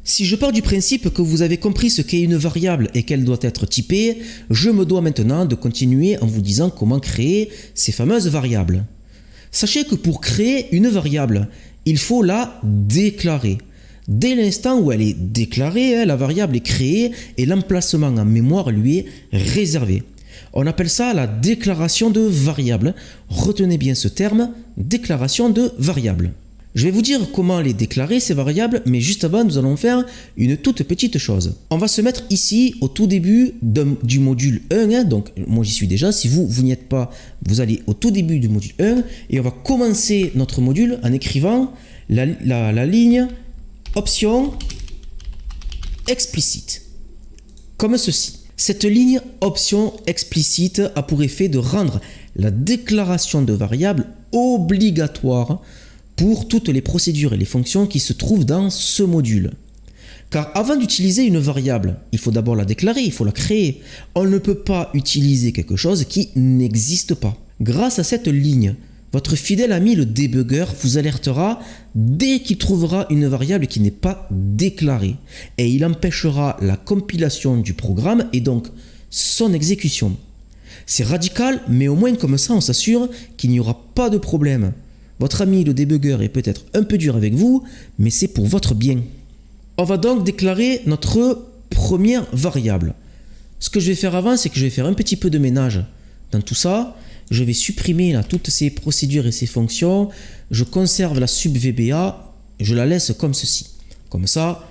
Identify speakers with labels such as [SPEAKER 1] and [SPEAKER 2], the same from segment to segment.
[SPEAKER 1] Si je pars du principe que vous avez compris ce qu'est une variable et qu'elle doit être typée, je me dois maintenant de continuer en vous disant comment créer ces fameuses variables. Sachez que pour créer une variable, il faut la déclarer. Dès l'instant où elle est déclarée, la variable est créée et l'emplacement en mémoire lui est réservé. On appelle ça la déclaration de variable. Retenez bien ce terme, déclaration de variable. Je vais vous dire comment les déclarer ces variables, mais juste avant nous allons faire une toute petite chose. On va se mettre ici au tout début du module 1, donc moi j'y suis déjà, si vous n'y êtes pas, vous allez au tout début du module 1 et on va commencer notre module en écrivant la ligne option explicite, comme ceci. Cette ligne option explicite a pour effet de rendre la déclaration de variable obligatoire pour toutes les procédures et les fonctions qui se trouvent dans ce module. Car avant d'utiliser une variable, il faut d'abord la déclarer, il faut la créer. On ne peut pas utiliser quelque chose qui n'existe pas. Grâce à cette ligne, votre fidèle ami le débugger vous alertera dès qu'il trouvera une variable qui n'est pas déclarée et il empêchera la compilation du programme et donc son exécution. C'est radical, mais au moins comme ça on s'assure qu'il n'y aura pas de problème. Votre ami le débugger est peut-être un peu dur avec vous, mais c'est pour votre bien. On va donc déclarer notre première variable. Ce que je vais faire avant, c'est que je vais faire un petit peu de ménage dans tout ça. Je vais supprimer là, toutes ces procédures et ces fonctions. Je conserve la sub VBA, je la laisse comme ceci. Comme ça,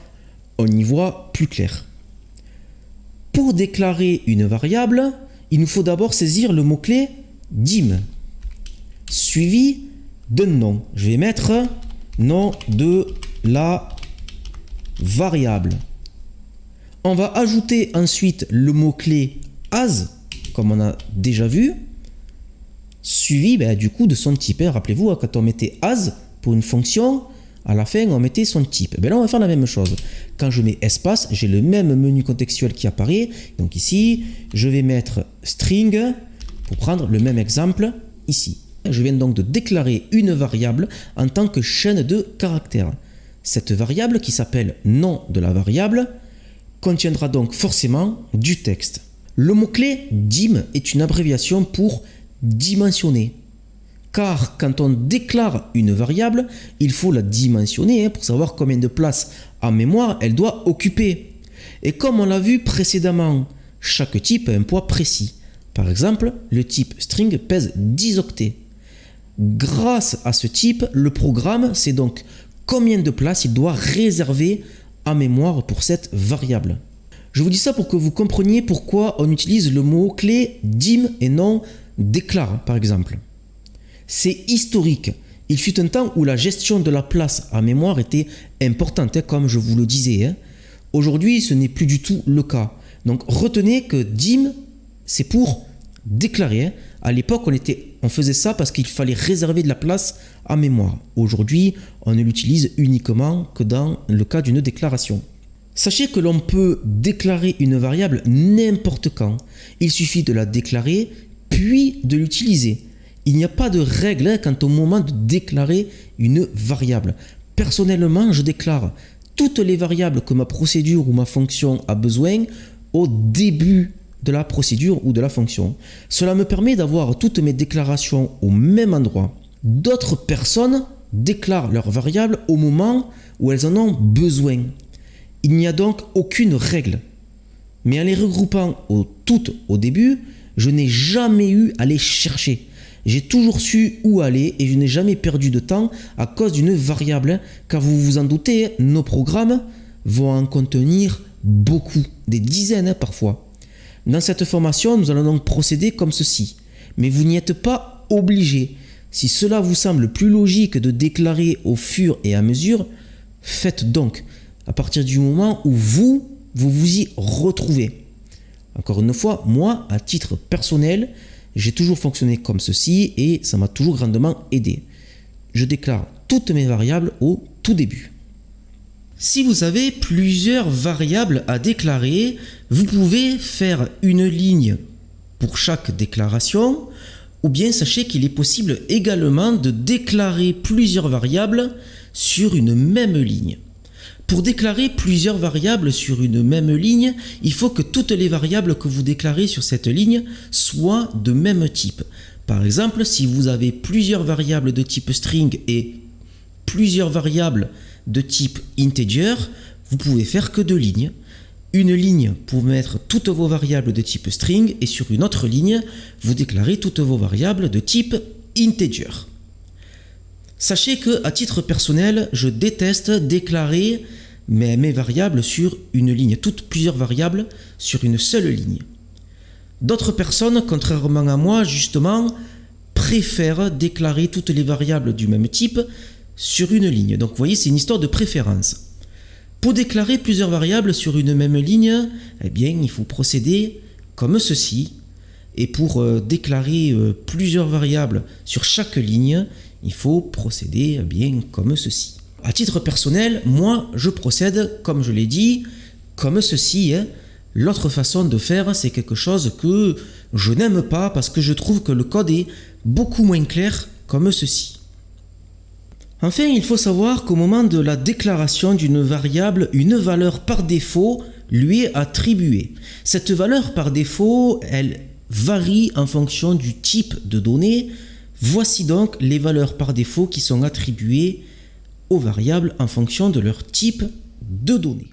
[SPEAKER 1] on y voit plus clair. Pour déclarer une variable, il nous faut d'abord saisir le mot-clé dim, suivi d'un nom. Je vais mettre nom de la variable. On va ajouter ensuite le mot-clé as, comme on a déjà vu, suivi du coup de son type. Rappelez-vous, quand on mettait as pour une fonction, à la fin on mettait son type. Là on va faire la même chose. Quand je mets espace, j'ai le même menu contextuel qui apparaît. Donc ici, je vais mettre string pour prendre le même exemple ici. Je viens donc de déclarer une variable en tant que chaîne de caractères. Cette variable qui s'appelle nom de la variable contiendra donc forcément du texte. Le mot-clé dim est une abréviation pour dimensionner. Car quand on déclare une variable, il faut la dimensionner pour savoir combien de place en mémoire elle doit occuper. Et comme on l'a vu précédemment, chaque type a un poids précis. Par exemple, le type string pèse 10 octets. Grâce à ce type, le programme sait donc combien de place il doit réserver en mémoire pour cette variable. Je vous dis ça pour que vous compreniez pourquoi on utilise le mot-clé dim et non déclare par exemple. C'est historique. Il fut un temps où la gestion de la place en mémoire était importante, comme je vous le disais. Aujourd'hui, ce n'est plus du tout le cas. Donc retenez que dim, c'est pour déclarer. À l'époque, on faisait ça parce qu'il fallait réserver de la place en mémoire. Aujourd'hui, on ne l'utilise uniquement que dans le cas d'une déclaration. Sachez que l'on peut déclarer une variable n'importe quand. Il suffit de la déclarer, puis de l'utiliser. Il n'y a pas de règle quant au moment de déclarer une variable. Personnellement, je déclare toutes les variables que ma procédure ou ma fonction a besoin au début de la procédure ou de la fonction. Cela me permet d'avoir toutes mes déclarations au même endroit. D'autres personnes déclarent leurs variables au moment où elles en ont besoin. Il n'y a donc aucune règle. Mais en les regroupant toutes au début, je n'ai jamais eu à les chercher. J'ai toujours su où aller et je n'ai jamais perdu de temps à cause d'une variable, car vous vous en doutez, nos programmes vont en contenir beaucoup, des dizaines parfois. Dans cette formation, nous allons donc procéder comme ceci. Mais vous n'y êtes pas obligé. Si cela vous semble plus logique de déclarer au fur et à mesure, faites donc, à partir du moment où vous y retrouvez. Encore une fois, moi, à titre personnel, j'ai toujours fonctionné comme ceci et ça m'a toujours grandement aidé. Je déclare toutes mes variables au tout début. Si vous avez plusieurs variables à déclarer, vous pouvez faire une ligne pour chaque déclaration, ou bien sachez qu'il est possible également de déclarer plusieurs variables sur une même ligne. Pour déclarer plusieurs variables sur une même ligne, il faut que toutes les variables que vous déclarez sur cette ligne soient de même type. Par exemple, si vous avez plusieurs variables de type string et plusieurs variables de type integer, vous pouvez faire que 2 lignes. Une ligne pour mettre toutes vos variables de type string et sur une autre ligne, vous déclarez toutes vos variables de type integer. Sachez que, à titre personnel, je déteste déclarer mes variables sur une ligne, plusieurs variables sur une seule ligne. D'autres personnes, contrairement à moi, justement, préfèrent déclarer toutes les variables du même type sur une ligne. Donc vous voyez, c'est une histoire de préférence. Pour déclarer plusieurs variables sur une même ligne, eh bien, il faut procéder comme ceci. Et pour déclarer plusieurs variables sur chaque ligne, il faut procéder bien comme ceci. À titre personnel, moi, je procède, comme je l'ai dit, comme ceci. L'autre façon de faire, c'est quelque chose que je n'aime pas parce que je trouve que le code est beaucoup moins clair comme ceci. Enfin, il faut savoir qu'au moment de la déclaration d'une variable, une valeur par défaut lui est attribuée. Cette valeur par défaut, elle varie en fonction du type de données. Voici donc les valeurs par défaut qui sont attribuées aux variables en fonction de leur type de données.